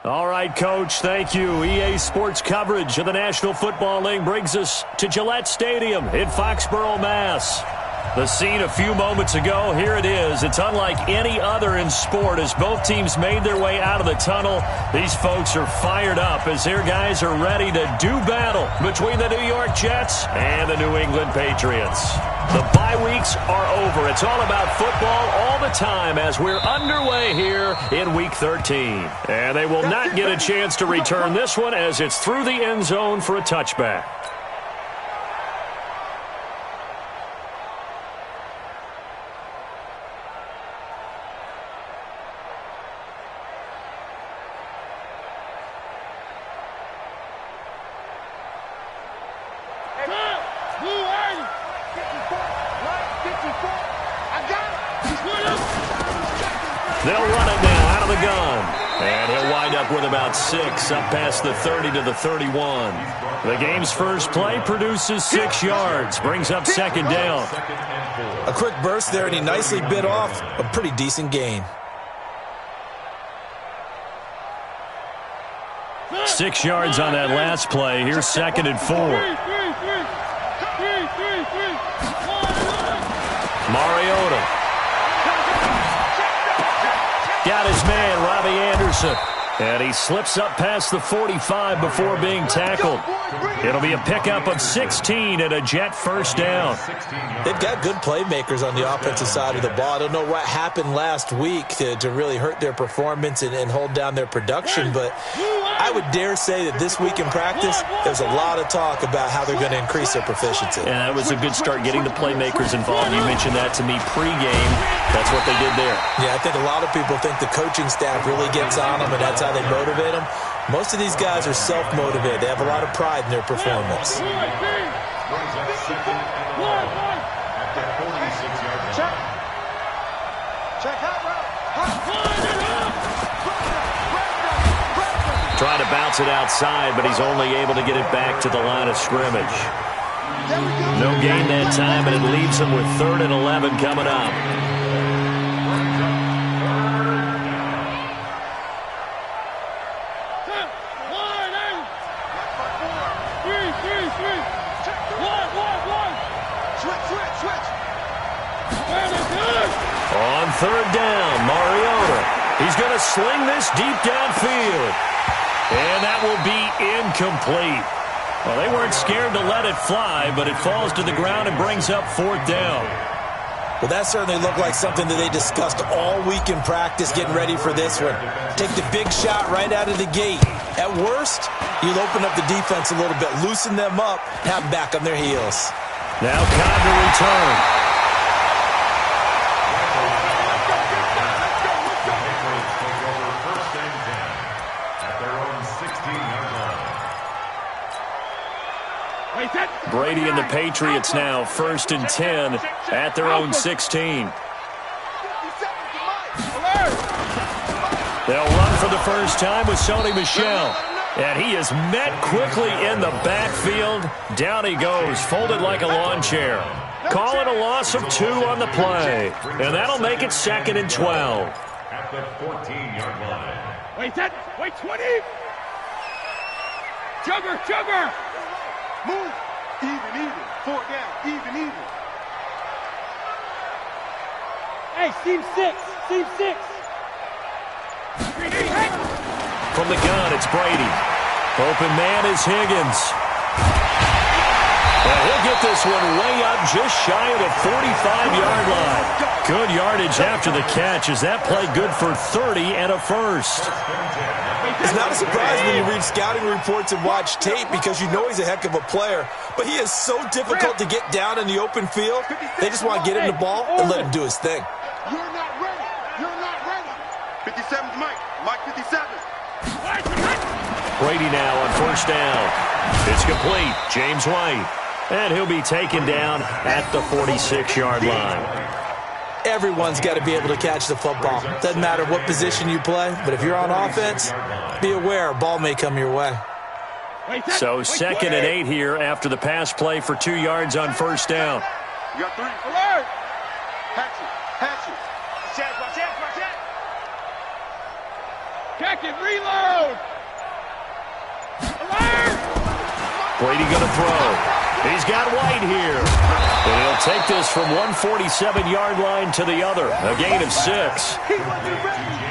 All right, Coach, thank you. EA Sports coverage of the National Football League brings us to Gillette Stadium in Foxborough, Mass. The scene a few moments ago, here it is. It's unlike any other in sport as both teams made their way out of the tunnel. These folks are fired up as their guys are ready to do battle between the New York Jets and the New England Patriots. The bye weeks are over. It's all about football all the time as we're underway here in Week 13. And they will not get a chance to return this one as it's through the end zone for a touchback. They'll run it now out of the gun. And he'll wind up with about 6 up past the 30 to the 31. The game's first play produces 6 yards, brings up second down. A quick burst there, and he nicely bit off a pretty decent gain. 6 yards on that last play. Here's second and 4. Mariota. Got his man, Robbie Anderson. And he slips up past the 45 before being tackled. It'll be a pickup of 16 and a Jet first down. They've got good playmakers on the offensive side of the ball. I don't know what happened last week to really hurt their performance and hold down their production, but I would dare say that this week in practice, there's a lot of talk about how they're going to increase their proficiency. And that was a good start, getting the playmakers involved. You mentioned that to me pregame. That's what they did there. Yeah, I think a lot of people think the coaching staff really gets on them, and that's how they motivate them. Most of these guys are self-motivated. They have a lot of pride in their performance. Trying to bounce it outside, but he's only able to get it back to the line of scrimmage. No gain that time, and it leaves him with 3rd and 11 coming up. On 3rd down, Mariota. He's going to sling this deep downfield. And that will be incomplete. Well, they weren't scared to let it fly, but it falls to the ground and brings up 4th down. Well, that certainly looked like something that they discussed all week in practice, getting ready for this one. Take the big shot right out of the gate. At worst, you'll open up the defense a little bit, loosen them up, have them back on their heels. Now Cobb to return. Brady and the Patriots now 1st and 10 at their own 16. They'll run for the first time with Sony Michel. And he is met quickly in the backfield. Down he goes, folded like a lawn chair. Call it a loss of 2 on the play. And that'll make it 2nd and 12. At the 14-yard line. Wait, 20. Jugger. Move. Even. 4 down. Even. Hey, seam 6. From the gun, it's Brady. Open man is Higgins. And he'll get this one way up just shy of the 45-yard line. Good yardage after the catch. Is that play good for 30 and a first? It's not a surprise when you read scouting reports and watch tape because you know he's a heck of a player. But he is so difficult to get down in the open field. They just want to get him the ball and let him do his thing. You're not ready. 57's Mike. Mike 57. Brady now on 1st down. It's complete. James White. And he'll be taken down at the 46-yard line. Everyone's got to be able to catch the football. Doesn't matter what position you play, but if you're on offense, be aware a ball may come your way. So 2nd and 8 here after the pass play for 2 yards on 1st down. You got 3. Alert! Hatch it. Watch out. Check it, reload. Alert! Brady going to throw. He's got White here. And he'll take this from 147-yard line to the other. A gain of 6.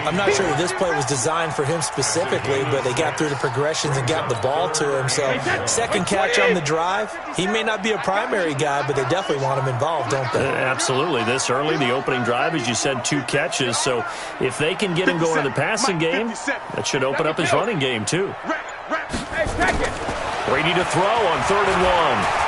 I'm not sure that this play was designed for him specifically, but they got through the progressions and got the ball to him. So second catch on the drive. He may not be a primary guy, but they definitely want him involved, don't they? Absolutely. This early, the opening drive, as you said, 2 catches. So if they can get him going in the passing game, that should open up his running game too. Brady to throw on 3rd and 1.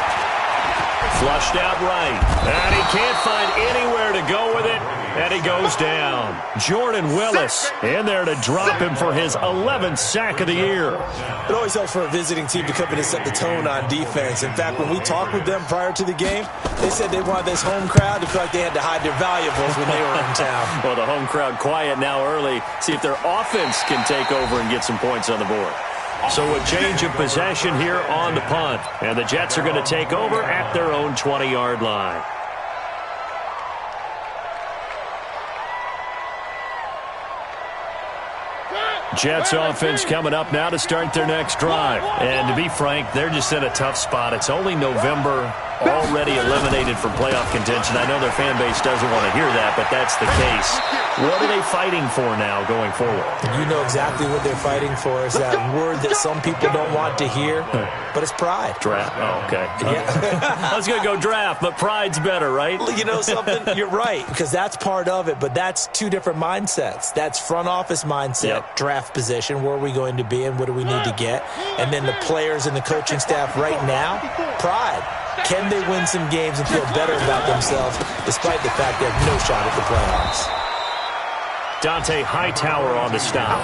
Flushed out right. And he can't find anywhere to go with it. And he goes down. Jordan Willis in there to drop him for his 11th sack of the year. It always helps for a visiting team to come in and set the tone on defense. In fact, when we talked with them prior to the game, they said they wanted this home crowd to feel like they had to hide their valuables when they were in town. Well, the home crowd quiet now early. See if their offense can take over and get some points on the board. So a change of possession here on the punt. And the Jets are going to take over at their own 20-yard line. Jets offense coming up now to start their next drive. And to be frank, they're just in a tough spot. It's only November, already eliminated from playoff contention. I know their fan base doesn't want to hear that, but that's the case. What are they fighting for now going forward? You know exactly what they're fighting for. Is that word that some people don't want to hear, but it's pride. Draft. Oh, okay. Yeah. I was going to go draft, but pride's better, right? You know something? You're right, because that's part of it, but that's 2 different mindsets. That's front office mindset, draft position, where are we going to be and what do we need to get? And then the players and the coaching staff right now, pride. Can they win some games and feel better about themselves despite the fact they have no shot at the playoffs? Dante Hightower on the stop.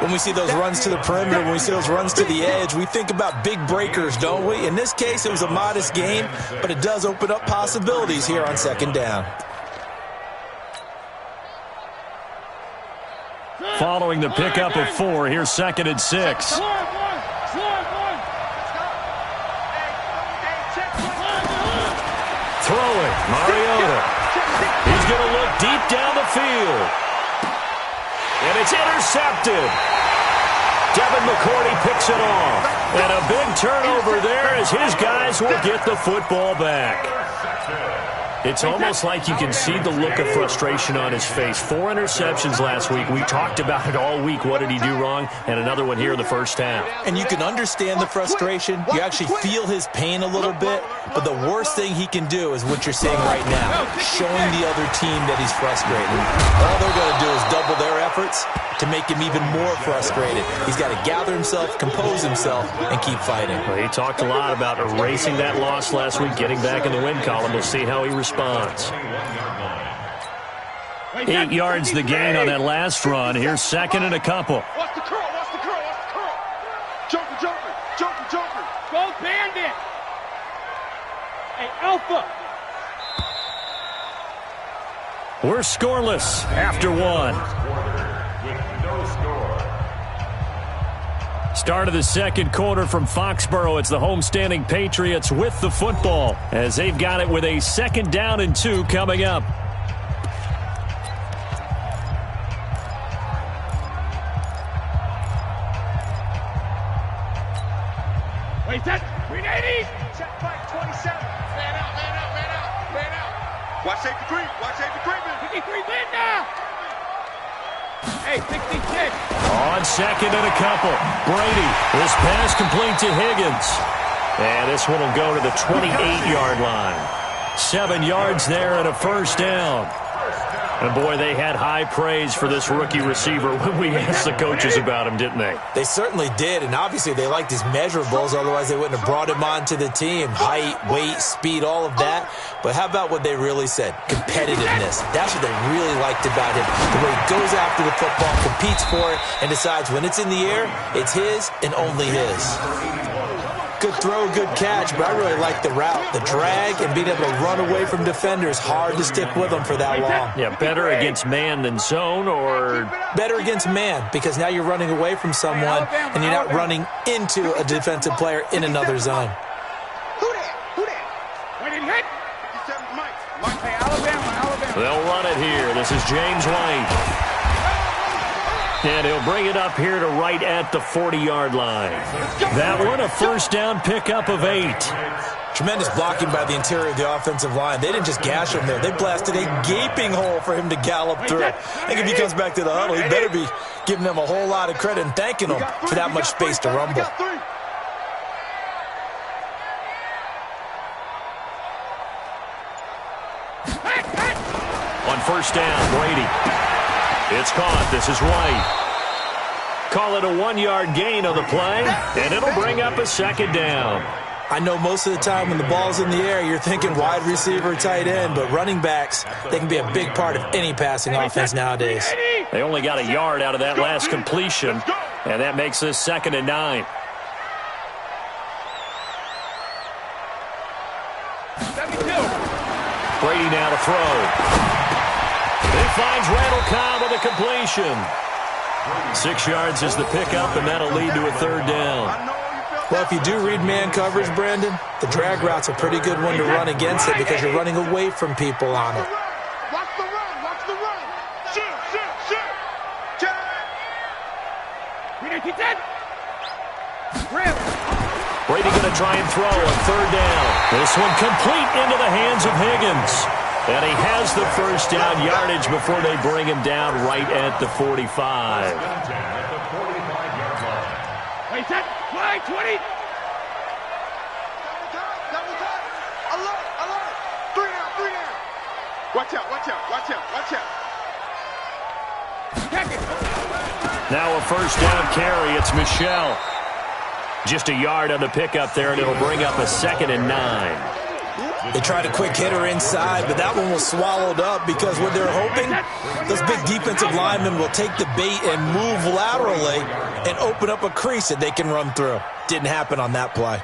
When we see those runs to the perimeter, when we see those runs to the edge, we think about big breakers, don't we? In this case, it was a modest game, but it does open up possibilities here on 2nd down. Following the pickup of 4, here's 2nd and 6. Throwing, Mariota. He's going to look deep down the field. And it's intercepted. Devin McCourty picks it off. And a big turnover there as his guys will get the football back. It's almost like you can see the look of frustration on his face. 4 interceptions last week. We talked about it all week. What did he do wrong? And another one here in the first half. And you can understand the frustration. You actually feel his pain a little bit. But the worst thing he can do is what you're seeing right now, showing the other team that he's frustrated. All they're going to do is double their efforts to make him even more frustrated. He's got to gather himself, compose himself, and keep fighting. Well, he talked a lot about erasing that loss last week, getting back in the win column. We'll see how he responds. 8 yards the gain on that last run. Here's 2nd and a couple. Watch the curl, watch the curl, watch the curl. Joker, joker, joker, joker. Go bandit. Hey, Alpha. We're scoreless after 1. Start of the 2nd quarter from Foxborough. It's the homestanding Patriots with the football as they've got it with a 2nd down and 2 coming up. Wait, that 380. Check fight 27. Man out, man out, man out, man out. Watch safety creep, watch safety creeping. 53 win now. Hey, 66. On 2nd and a couple. Brady. This pass complete to Higgins. And this one will go to the 28-yard line. 7 yards there and a first down. And, boy, they had high praise for this rookie receiver when we asked the coaches about him, didn't they? They certainly did, and obviously they liked his measurables. Otherwise, they wouldn't have brought him onto the team. Height, weight, speed, all of that. But how about what they really said? Competitiveness. That's what they really liked about him. The way he goes after the football, competes for it, and decides when it's in the air, it's his and only his. Good throw, good catch, but I really like the route, the drag, and being able to run away from defenders. Hard to stick with them for that long. Yeah, better against man than zone, or better against man, because now you're running away from someone and you're not running into a defensive player in another zone. Who that? Who that? Wait, and hit. 57 Mike. Mike. Hey, Alabama. they'll run it here. This is James White. And he'll bring it up here to right at the 40-yard line. That one, a first down pickup of 8. Tremendous blocking by the interior of the offensive line. They didn't just gash him there. They blasted a gaping hole for him to gallop through. I think if he comes back to the huddle, he better be giving them a whole lot of credit and thanking them for that much space to rumble. On first down, Brady. It's caught. This is White. Call it a 1-yard gain on the play, and it'll bring up a second down. I know most of the time when the ball's in the air, you're thinking wide receiver, tight end, but running backs, they can be a big part of any passing offense nowadays. They only got a yard out of that last completion, and that makes this 2nd and 9. Brady now to throw. He finds Randall Cobb with a completion. 6 yards is the pickup, and that'll lead to a 3rd down. Well, if you do read man coverage, Brandon, the drag route's a pretty good one to run against it because you're running away from people on it. Watch the run, watch the run. Shoot. Brady going to try and throw on 3rd down. This one complete into the hands of Higgins. And he has the first down yardage before they bring him down right at the 45. Wait, set. Fly, 20. Double time. Alert. 3 down. Watch out. Check it. Now a first down carry. It's Michelle. Just a yard on the pickup there, and it'll bring up a 2nd and 9. They tried a quick hitter inside, but that one was swallowed up because what they're hoping, those big defensive linemen will take the bait and move laterally and open up a crease that they can run through. Didn't happen on that play.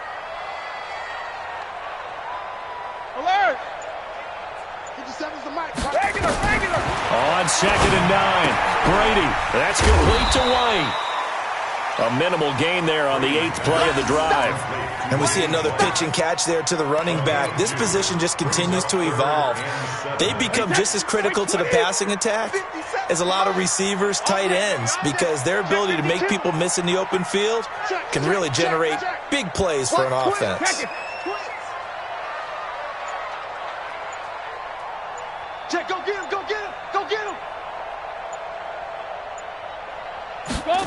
Alert. 57's the mic. Regular. On 2nd and 9, Brady. That's complete to White. A minimal gain there on the 8th play of the drive. And we see another pitch and catch there to the running back. This position just continues to evolve. They become just as critical to the passing attack as a lot of receivers, tight ends, because their ability to make people miss in the open field can really generate big plays for an offense. Check, go get him. Go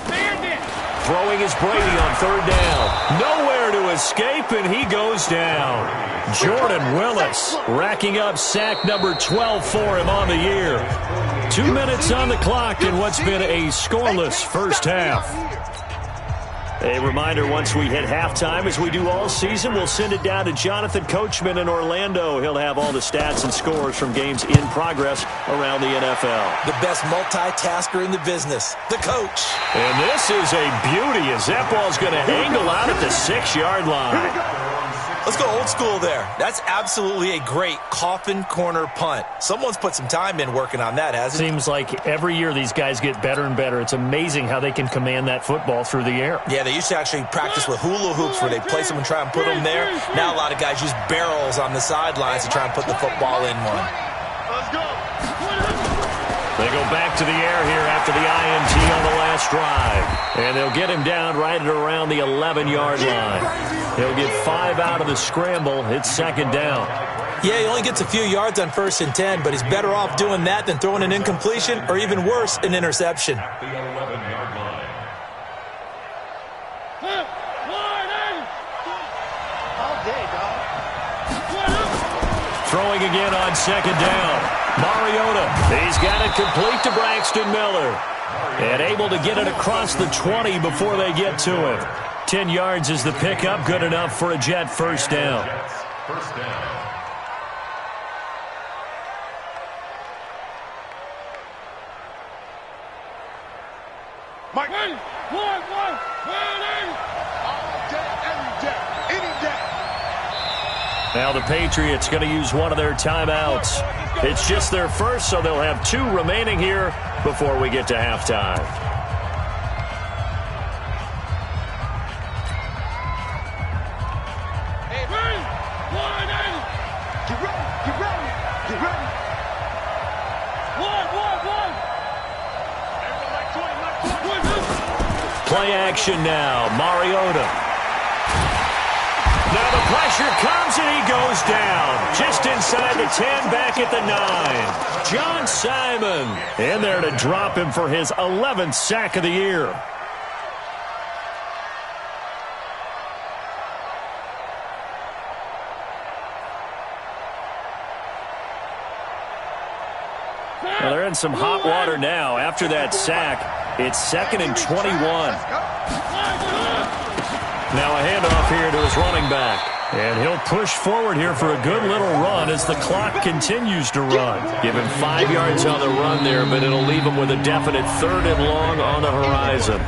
Bandit. Throwing is Brady on 3rd down. Nowhere to escape, and he goes down. Jordan Willis racking up sack number 12 for him on the year. 2 minutes on the clock in what's been a scoreless first half. A reminder, once we hit halftime, as we do all season, we'll send it down to Jonathan Coachman in Orlando. He'll have all the stats and scores from games in progress around the NFL. The best multitasker in the business, the coach. And this is a beauty as that ball's going to angle out at the 6-yard line. Let's go old school there. That's absolutely a great coffin corner punt. Someone's put some time in working on that, hasn't it? Seems like every year these guys get better and better. It's amazing how they can command that football through the air. Yeah, they used to actually practice with hula hoops where they place them and try and put them there. Now a lot of guys use barrels on the sidelines to try and put the football in one. Let's go. They go back to the air here after the INT on the last drive. And they'll get him down right at around the 11-yard line. He'll get 5 out of the scramble. It's 2nd down. Yeah, he only gets a few yards on 1st and 10, but he's better off doing that than throwing an incompletion or even worse, an interception. The 11-yard line. All day, dog. Throwing again on 2nd down. Mariota, he's got it complete to Braxton Miller. And able to get it across the 20 before they get to him. 10 yards is the pickup, good enough for a Jet first down. First down. Mike. One. All day, every day, any day. Now the Patriots going to use one of their timeouts. It's just their first, so they'll have 2 remaining here before we get to halftime. Get ready. One. play action now. Mariota. Now the pressure comes and he goes down. Just inside the 10, back at the 9. John Simon in there to drop him for his 11th sack of the year. Well, they're in some hot water now. After that sack, it's 2nd and 21. Now a handoff here to his running back. And he'll push forward here for a good little run as the clock continues to run. Give him 5 yards on the run there, but it'll leave him with a definite 3rd and long on the horizon.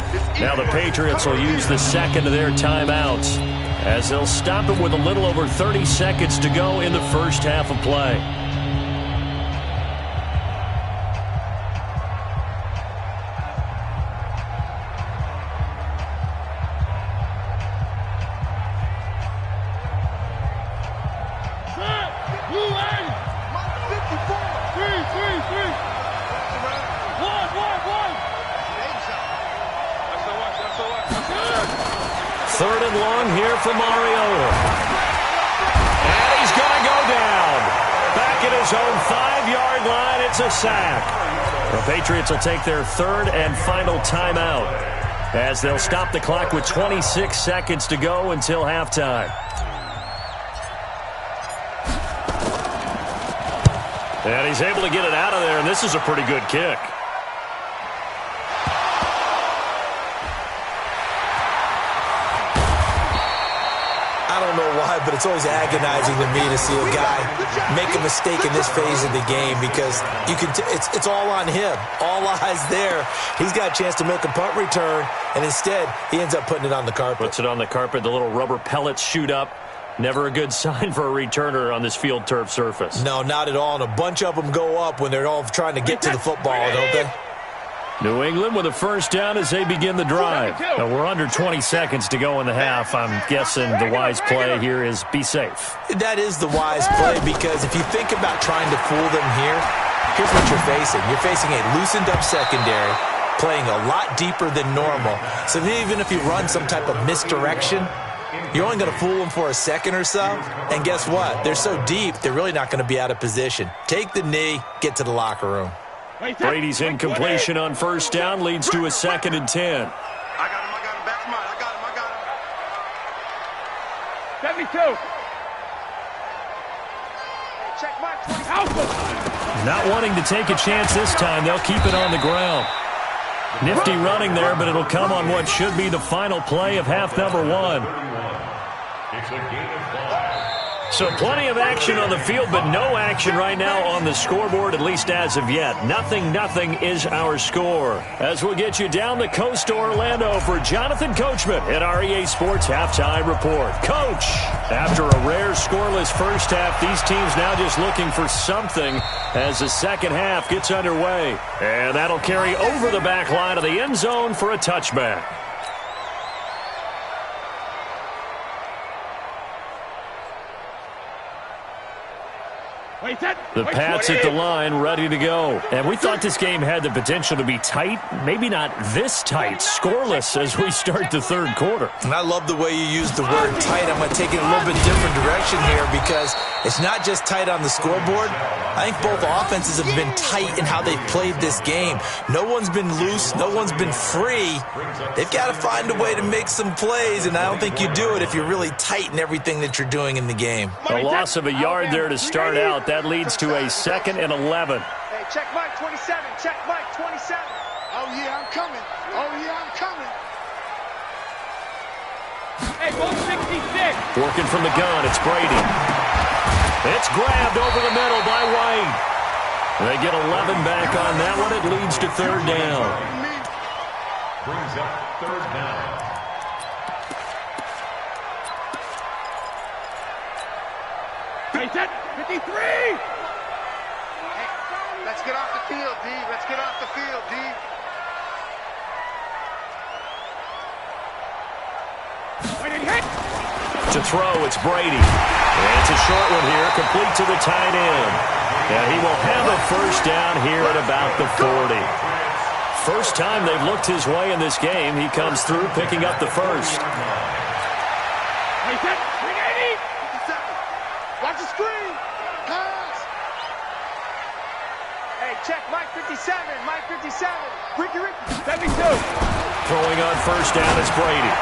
Now the Patriots will use the second of their timeouts as they'll stop him with a little over 30 seconds to go in the first half of play. Third and long here for Mariota. And he's going to go down. Back at his own 5-yard line, it's a sack. The Patriots will take their 3rd and final timeout as they'll stop the clock with 26 seconds to go until halftime. And he's able to get it out of there, and this is a pretty good kick. I don't know why, but it's always agonizing to me to see a guy make a mistake in this phase of the game because you can. It's all on him. All eyes there. He's got a chance to make a punt return, and instead he ends up putting it on the carpet. Puts it on the carpet. The little rubber pellets shoot up. Never a good sign for a returner on this field turf surface. No, not at all. And a bunch of them go up when they're all trying to get to the football, don't they? New England with a first down as they begin the drive. Now we're under 20 seconds to go in the half. I'm guessing the wise play here is be safe. That is the wise play because if you think about trying to fool them here, here's what you're facing. You're facing a loosened up secondary, playing a lot deeper than normal. So even if you run some type of misdirection, you're only going to fool them for a second or so. And guess what? They're so deep, they're really not going to be out of position. Take the knee, get to the locker room. Brady's incompletion on first down leads to a 2nd and 10. I got him, that's mine. I got him. 72. Check my 20. Alpha. Not wanting to take a chance this time, they'll keep it on the ground. Nifty running there, but it'll come on what should be the final play of half number 1. It's a gain of 5. So plenty of action on the field, but no action right now on the scoreboard, at least as of yet. 0-0 is our score. As we'll get you down the coast to Orlando for Jonathan Coachman at our EA Sports Halftime Report. Coach, after a rare scoreless first half, these teams now just looking for something as the second half gets underway. And that'll carry over the back line of the end zone for a touchback. The Pats at the line, ready to go. And we thought this game had the potential to be tight, maybe not this tight, scoreless as we start the third quarter. And I love the way you use the word tight. I'm going to take it a little bit different direction here because it's not just tight on the scoreboard. I think both offenses have been tight in how they've played this game. No one's been loose. No one's been free. They've got to find a way to make some plays, and I don't think you do it if you're really tight in everything that you're doing in the game. A loss of a yard there to start out. That leads to a 2nd and 11. Hey, check Mike 27. Check Mike 27. Oh, yeah, I'm coming. Oh, yeah, I'm coming. Hey, 166. Working from the gun, it's Brady. It's grabbed over the middle by White. They get 11 back on that one. It leads to third down. Brings up third down. Hey, set. 53. Hey, let's get off the field, D. Let's get off the field, D. To throw, it's Brady. And it's a short one here, complete to the tight end. And he will have a first down here at about the 40. first time they've looked his way in this game. He comes through picking up the first. Watch the screen. Pass. Hey, check Mike 57. Mike 57. Ricky. 72. Throwing on first down, it's Brady.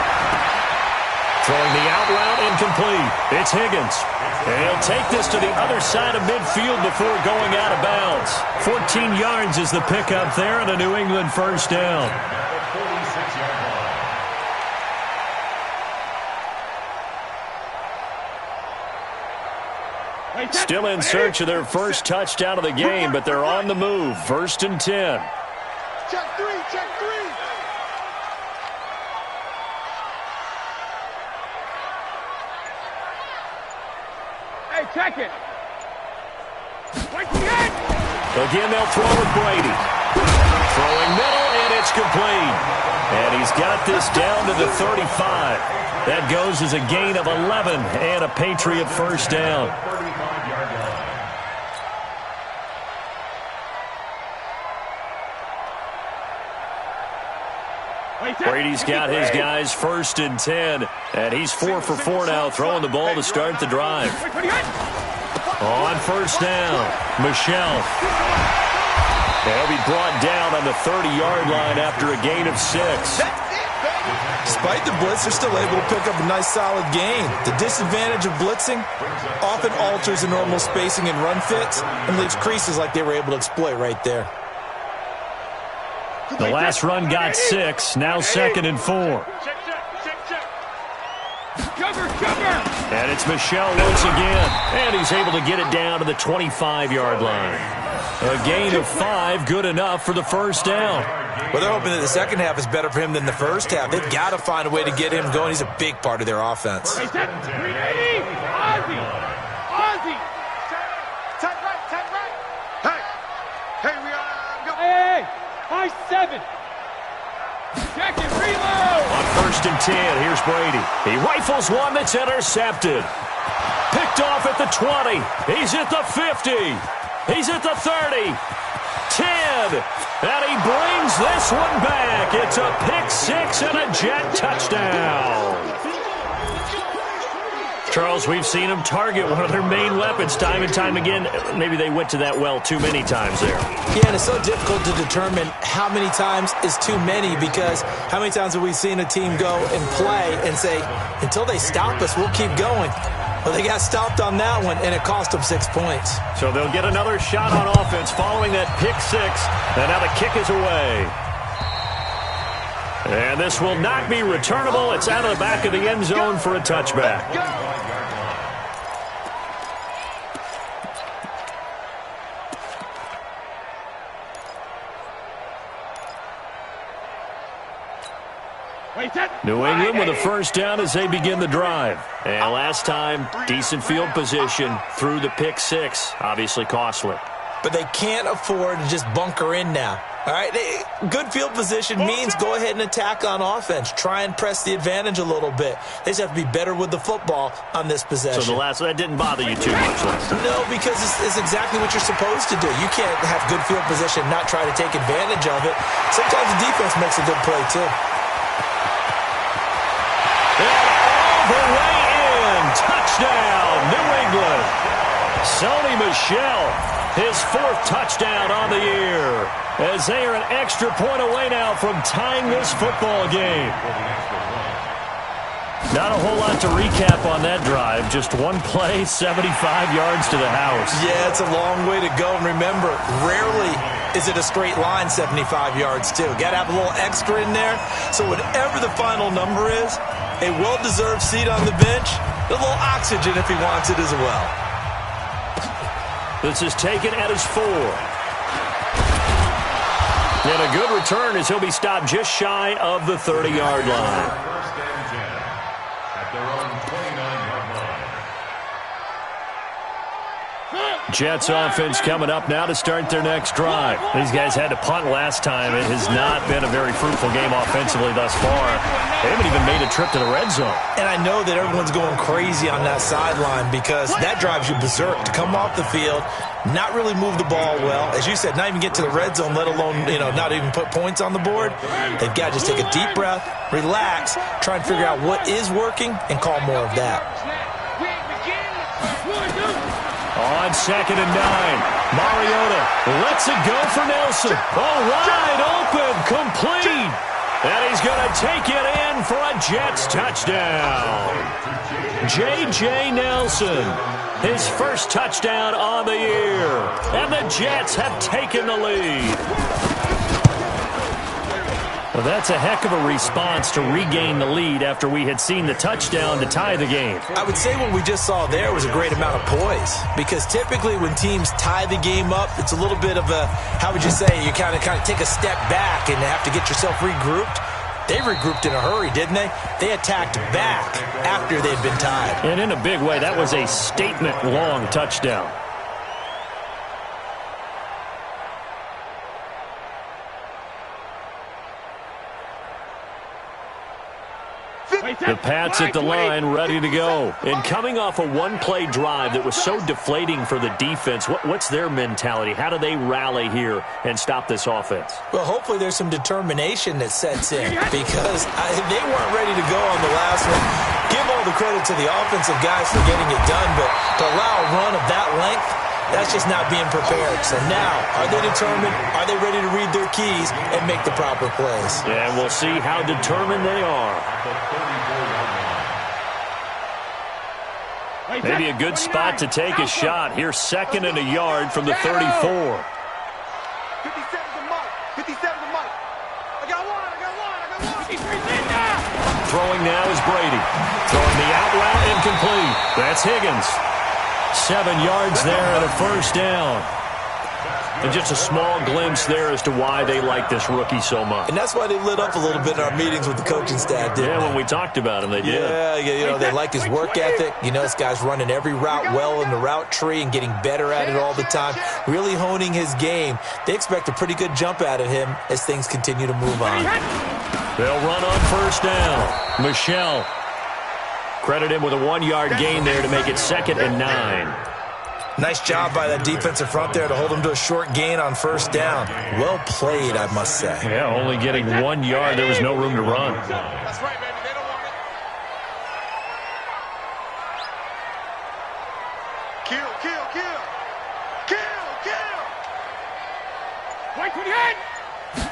Throwing the out route incomplete. It's Higgins. And he'll take this to the other side of midfield before going out of bounds. 14 yards is the pickup there and a New England first down. Still in search of their first touchdown of the game, but they're on the move. 1st and 10. Check three. Hey, check it. Again, they'll throw with Brady. Throwing middle, and it's complete. And he's got this down to the 35. That goes as a gain of 11 and a Patriot first down. Brady's got his guys 1st and 10, and he's 4 for 4 now, throwing the ball to start the drive. On first down, Michelle. They'll be brought down on the 30-yard line after a gain of 6. Despite the blitz, they're still able to pick up a nice, solid gain. The disadvantage of blitzing often alters the normal spacing and run fits and leaves creases like they were able to exploit right there. The last run got 6, now 2nd and 4. Cover. And it's Michelle once again, and he's able to get it down to the 25-yard line. A gain of 5, good enough for the first down. Well, they're hoping that the second half is better for him than the first half. They've got to find a way to get him going. He's a big part of their offense. Ozzy. Tight right. Hey, we go. Hey, high 7. Check it, reload. On 1st and 10, here's Brady. He rifles one that's intercepted. Picked off at the 20. He's at the 50. He's at the 30. 10. And he brings this one back. It's a pick 6 and a Jet touchdown. Charles, we've seen them target one of their main weapons time and time again. Maybe they went to that well too many times there. Yeah, and it's so difficult to determine how many times is too many, because how many times have we seen a team go and play and say, until they stop us, we'll keep going. Well, they got stopped on that one, and it cost them 6 points. So they'll get another shot on offense following that pick 6, and now the kick is away. And this will not be returnable. It's out of the back of the end zone for a touchback. New England with a first down as they begin the drive. And last time, decent field position through the pick 6. Obviously costly. But they can't afford to just bunker in now. All right, good field position means go ahead and attack on offense. Try and press the advantage a little bit. They just have to be better with the football on this possession. So that didn't bother you too much last time? No, because it's exactly what you're supposed to do. You can't have good field position and not try to take advantage of it. Sometimes the defense makes a good play, too. And all the way in. Touchdown, New England. Sony Michel, his 4th touchdown on the year, as they are an extra point away now from tying this football game. Not a whole lot to recap on that drive. Just one play, 75 yards to the house. Yeah, it's a long way to go. And remember, rarely is it a straight line 75 yards, too. Got to have a little extra in there. So whatever the final number is, a well-deserved seat on the bench, a little oxygen if he wants it as well. This is taken at his 4. And a good return as he'll be stopped just shy of the 30-yard line. First and 10 at their own 29-yard line. Jets offense coming up now to start their next drive. These guys had to punt last time. It has not been a very fruitful game offensively thus far. They haven't even made a trip to the red zone. And I know that everyone's going crazy on that sideline because that drives you berserk to come off the field not really move the ball well. As you said, not even get to the red zone, let alone, not even put points on the board. They've got to just take a deep breath, relax, try and figure out what is working, and call more of that. On 2nd and 9, Mariota lets it go for Nelson. Oh, wide open, complete. And he's going to take it in for a Jets touchdown. J.J. Nelson, his first touchdown on the year. And the Jets have taken the lead. Well, that's a heck of a response to regain the lead after we had seen the touchdown to tie the game. I would say what we just saw there was a great amount of poise, because typically when teams tie the game up, it's a little bit of a, how would you say, you kind of take a step back and have to get yourself regrouped. They regrouped in a hurry, didn't they? They attacked back after they'd been tied. And in a big way, that was a statement-long touchdown. The Pats at the line, ready to go. And coming off a one-play drive that was so deflating for the defense, what's their mentality? How do they rally here and stop this offense? Well, hopefully there's some determination that sets in, because they weren't ready to go on the last one. Give all the credit to the offensive guys for getting it done, but to allow a run of that length, that's just not being prepared. So now, are they determined? Are they ready to read their keys and make the proper plays? Yeah, and we'll see how determined they are. Maybe a good spot to take a shot. Here's 2nd and a yard from the 34. 57's the mark. 57's the mark. I got one. Throwing now is Brady. Throwing the out route incomplete. That's Higgins. 7 yards there and a first down. And just a small glimpse there as to why they like this rookie so much. And that's why they lit up a little bit in our meetings with the coaching staff, didn't they? When we talked about him, they did. Yeah, they like his work ethic. This guy's running every route well in the route tree and getting better at it all the time, really honing his game. They expect a pretty good jump out of him as things continue to move on. They'll run on first down. Michelle. Credit him with a 1-yard gain there to make it 2nd and 9. Nice job by that defensive front there to hold him to a short gain on first down. Well played, I must say. Yeah, only getting 1 yard. There was no room to run. That's right, baby. They don't want it. Kill. White 28.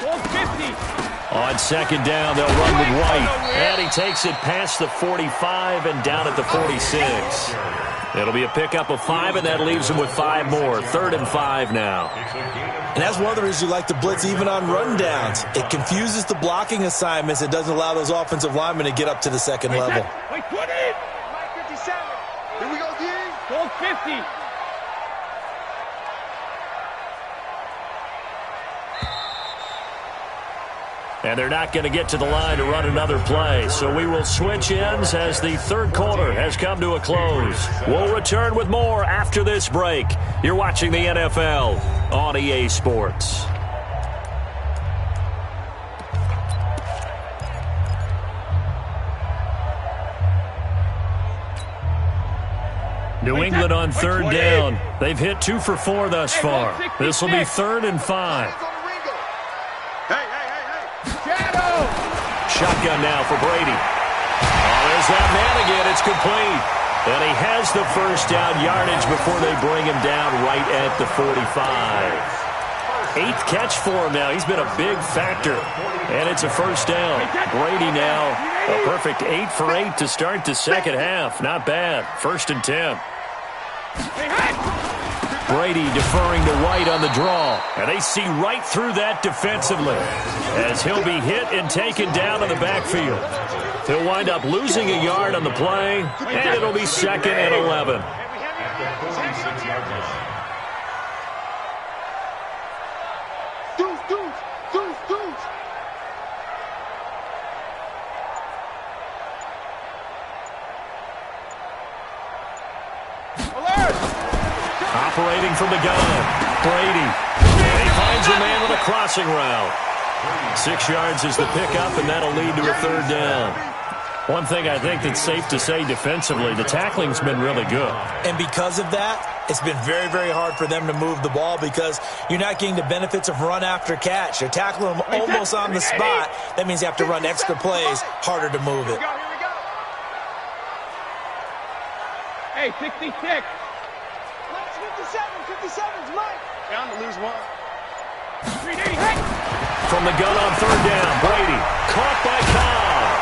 Ball 50. On 2nd down, they'll run with White. And he takes it past the 45 and down at the 46. It'll be a pickup of 5, and that leaves them with 5 more. 3rd and 5 now. And that's one of the reasons you like to blitz even on rundowns. It confuses the blocking assignments. It doesn't allow those offensive linemen to get up to the second level. Wait, 20. Mike 57. Here we go, D. Ball 50. And they're not going to get to the line to run another play. So we will switch ends as the third quarter has come to a close. We'll return with more after this break. You're watching the NFL on EA Sports. New England on 3rd down. They've hit 2 for 4 thus far. This will be 3rd and 5. Shotgun now for Brady. Oh, there's that man again. It's complete. And he has the first down yardage before they bring him down right at the 45. 8th catch for him now. He's been a big factor. And it's a first down. Brady now a perfect 8 for 8 to start the second half. Not bad. 1st and 10. Brady deferring to White on the draw. And they see right through that defensively as he'll be hit and taken down in the backfield. He'll wind up losing a yard on the play, and it'll be 2nd and 11. Operating from the gun, Brady. And he finds a man with a crossing route. 6 yards is the pickup, and that'll lead to a 3rd down. One thing I think that's safe to say defensively, the tackling's been really good. And because of that, it's been very, very hard for them to move the ball because you're not getting the benefits of run after catch. You're tackling them almost on the spot. That means you have to run extra plays, harder to move it. Hey, 66. 57, 57's Mike. Down to lose one. 3D, hey! From the gun on third down, Brady caught by Cobb.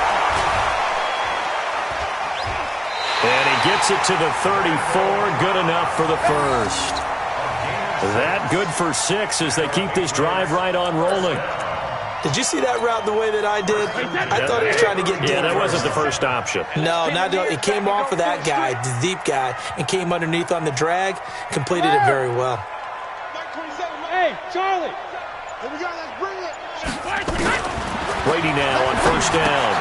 And he gets it to the 34, good enough for the first. That good for 6 as they keep this drive right on rolling. Did you see that route the way that I did? I thought he was trying to get deep. Yeah, that wasn't the first option. No, not it came off of that guy, the deep guy, and came underneath on the drag, completed it very well. Hey, Charlie! Here we go, let's bring it. Brady now on first down.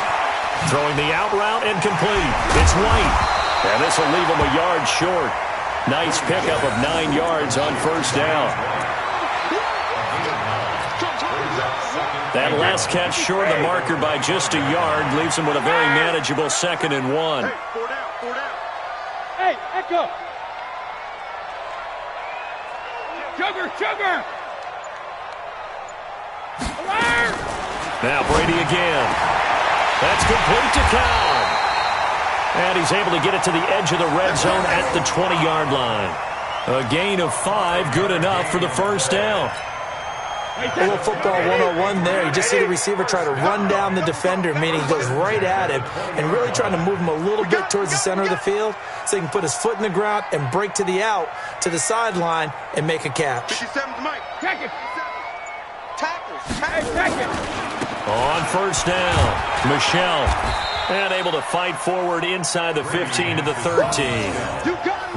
Throwing the out route and complete. It's White. And this will leave him a yard short. Nice pickup of 9 yards on first down. That last catch short of the marker by just a yard leaves him with a very manageable 2nd and 1. Hey, 4 down, 4 down. Hey, Echo! Sugar! Alert! Now Brady again. That's complete to Cobb. And he's able to get it to the edge of the red zone at the 20-yard line. A gain of 5, good enough for the first down. A little football 101 there. You just see the receiver try to run down the defender, meaning he goes right at him and really trying to move him a little bit towards the center of the field so he can put his foot in the ground and break to the out, to the sideline, and make a catch. 57's Mike. Check it! Tackles. Hey, check it! On first down, Michelle. And able to fight forward inside the 15 to the 13.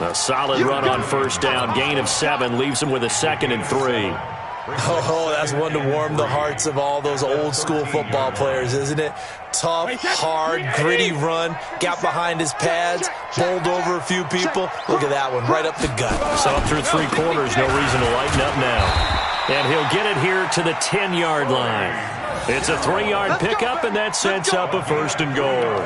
A solid run on first down. Gain of 7 leaves him with a 2nd and 3. Oh, that's one to warm the hearts of all those old school football players, isn't it? Tough, hard, gritty run, got behind his pads, bowled over a few people. Look at that one, right up the gut. So up through 3 quarters, no reason to lighten up now. And he'll get it here to the 10-yard line. It's a 3-yard pickup, and that sets up a 1st and goal.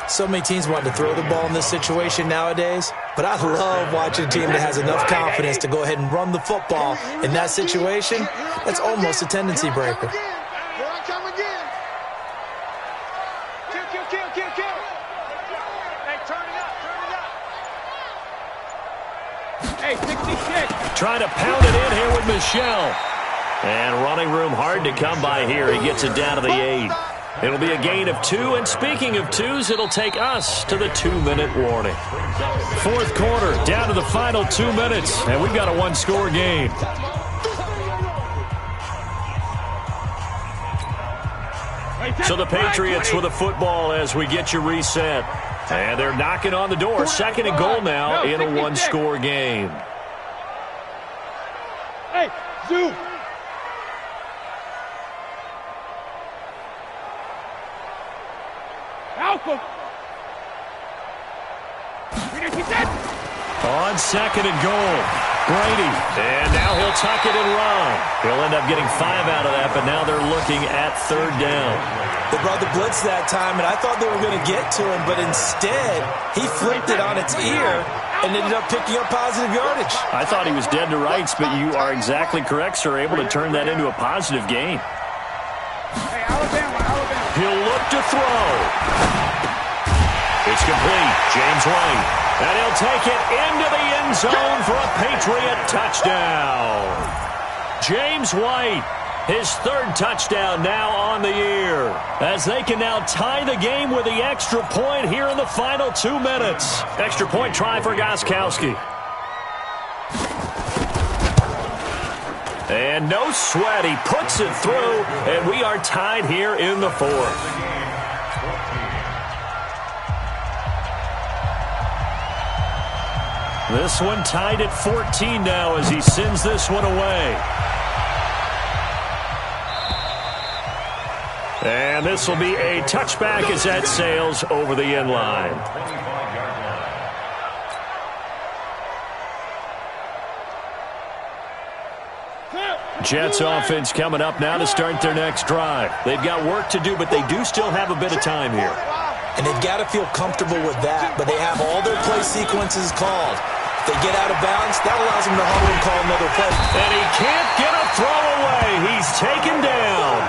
So many teams want to throw the ball in this situation nowadays, but I love watching a team that has enough confidence to go ahead and run the football. In that situation, that's almost a tendency breaker. Here I come again. Kill. Hey, turn it up. Hey, 66! Trying to pound it in here with Michelle. And running room hard to come by here. He gets it down to the 8. It'll be a gain of 2, and speaking of 2s, it'll take us to the 2-minute warning. 4th quarter, down to the final 2 minutes, and we've got a 1-score game. So the Patriots with a football as we get you reset. And they're knocking on the door. 2nd and goal now in a 1-score game. Hey, zoom! Alpha! On 2nd and goal, Brady. And now he'll tuck it and run. He'll end up getting 5 out of that, but now they're looking at 3rd down. They brought the blitz that time, and I thought they were going to get to him, but instead, he flipped it on its ear and ended up picking up positive yardage. I thought he was dead to rights, but you are exactly correct, sir, able to turn that into a positive gain. Hey, Alabama. He'll look to throw. It's complete. James White. And he'll take it into the end zone for a Patriot touchdown. James White, his 3rd touchdown now on the year, as they can now tie the game with the extra point here in the final 2 minutes. Extra point try for Gostkowski. And no sweat, he puts it through, and we are tied here in the 4th. This one tied at 14 now as he sends this one away. And this will be a touchback as that sails over the end line. Jets offense coming up now to start their next drive. They've got work to do, but they do still have a bit of time here. And they've got to feel comfortable with that, but they have all their play sequences called. they get out of bounds, that allows them to huddle and call another play. And he can't get a throw away. He's taken down.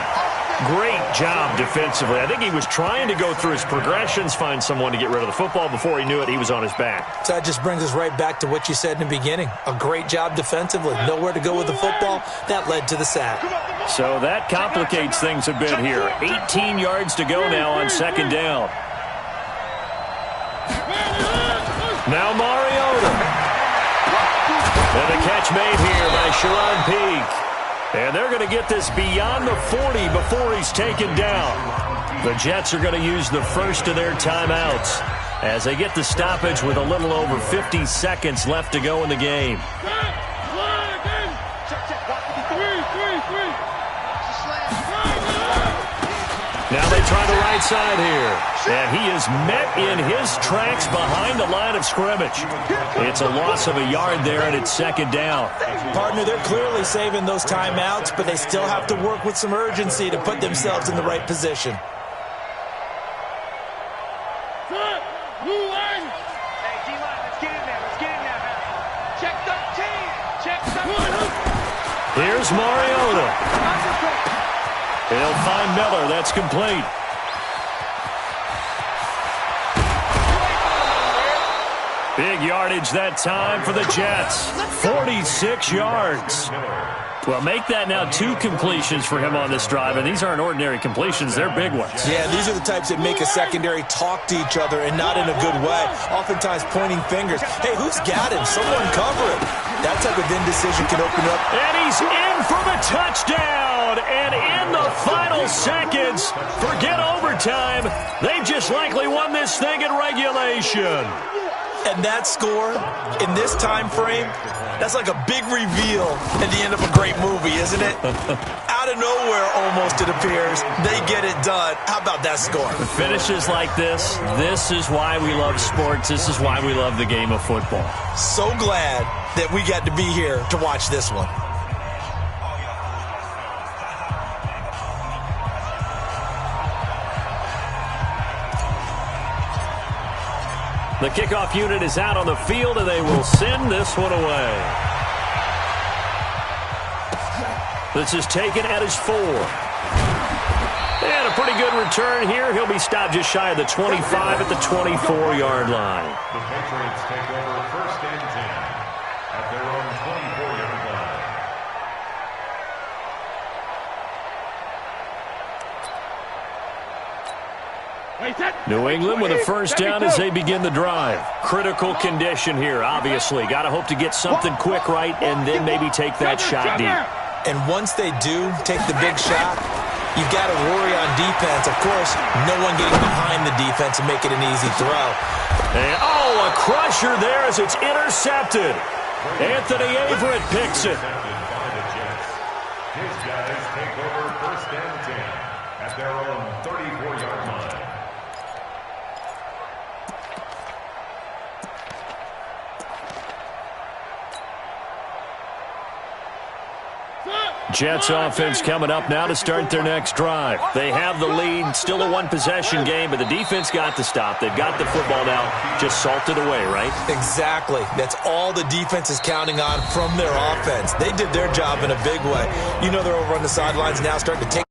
Great job defensively. I think he was trying to go through his progressions, find someone to get rid of the football. Before he knew it, he was on his back. So that just brings us right back to what you said in the beginning. A great job defensively. Nowhere to go with the football. That led to the sack. So that complicates things a bit here. 18 yards to go now on second down. Now Mariota. And the catch made here by Sharon Peake. And they're going to get this beyond the 40 before he's taken down. The Jets are going to use the first of their timeouts as they get the stoppage with a little over 50 seconds left to go in the game. Now they try the right side here. And he is met in his tracks behind the line of scrimmage. It's a loss of a yard there, and it's second down. Partner, they're clearly saving those timeouts, but they still have to work with some urgency to put themselves in the right position. Here's Mariota. He'll find Miller. That's complete. Big yardage that time for the Jets. 46 yards. Well, make that now 2 completions for him on this drive, and these aren't ordinary completions. They're big ones. Yeah, these are the types that make a secondary talk to each other and not in a good way, oftentimes pointing fingers. Hey, who's got him? Someone cover him. That type of indecision can open up. And he's in for the touchdown. And in the final seconds, forget overtime. They've just likely won this thing in regulation. And that score in this time frame, that's like a big reveal at the end of a great movie, isn't it? Out of nowhere, almost, it appears. They get it done. How about that score? Finishes like this is why we love sports. This is why we love the game of football. So glad that we got to be here to watch this one. The kickoff unit is out on the field, and they will send this one away. This is taken at his 4. And a pretty good return here. He'll be stopped just shy of the 25 at the 24-yard line. The Patriots take over first and 10 at their own 24-yard line. New England with a first down as they begin the drive. Critical condition here, obviously. Got to hope to get something quick right and then maybe take that shot deep. And once they do take the big shot, you've got to worry on defense. Of course, no one getting behind the defense and make it an easy throw. And, a crusher there as it's intercepted. Anthony Averett picks it. His guys take over first and 10 at their own 34-yard line. Jets offense coming up now to start their next drive. They have the lead, still a one-possession game, but the defense got the stop. They've got the football now, just salted away, right? Exactly. That's all the defense is counting on from their offense. They did their job in a big way. You know they're over on the sidelines now starting to take